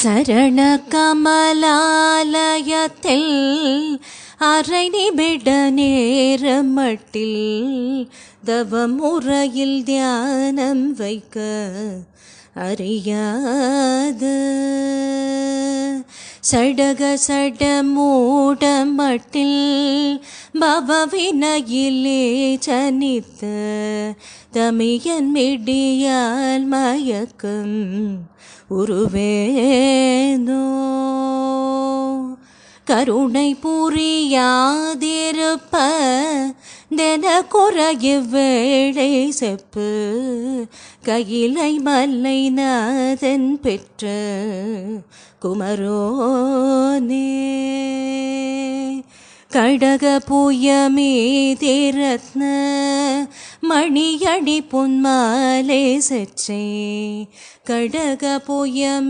சரண கமலாலயத்தில் அரை நிமிட நேரமட்டில் தவமுறையில் தியானம் வைக்க அறியாத சடக சட மூடமட்டில் பவவினையிலே சனித்த தமியன் மிடியால் மயக்கம் உருவேனோ கருணை புரியாதிருப்ப தென குறைய வேளை செப்பு கையிலை மல்லை நாதன் பெற்ற குமரோனே கடக புயமீதிரத்ன மணியடி பொன்மாலை சச்சை கடக புயமீதிரத்ன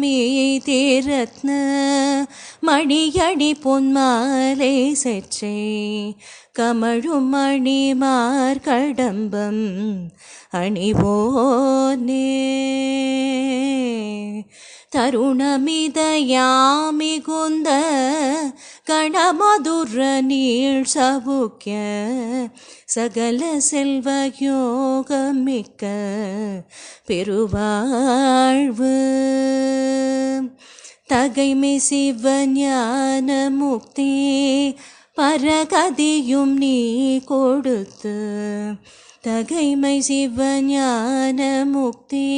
மணியடி பொன்மாலை சச்சை கமழும் மணிமார் கடம்பம் அணிவோனே தருணமிதயாமிகுந்த கணமதுர நீள் சவுக்கிய சகல செல்வயோகமிக்க பெருவாழ்வு தகைமை சிவஞான முக்தி பரகதியும் நீ கொடுத்து தகைமை சிவஞான முக்தி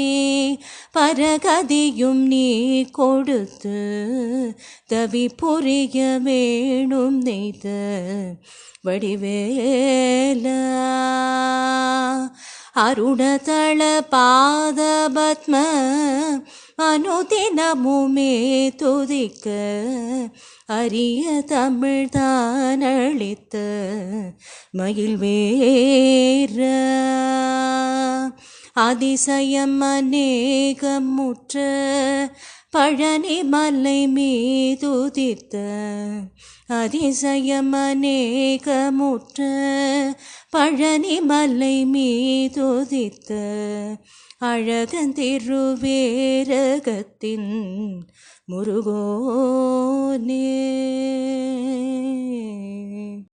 பரகதியும் நீ கொடுத்து தவி புரிய வேணும் நெய்த வடிவேலா அருணதள பாதபத்ம அனுதினமுமே துதிக்க அரிய தமிழ் தானளித்த மயில்வேர அதிசயம் அநேகமுற்ற பழனி மலை மீதுதித்த அதிசயம் அநேகமுற்ற பழனி மலை மீதுதித்த அழகன் திருவேரகத்தின் முருகோனே.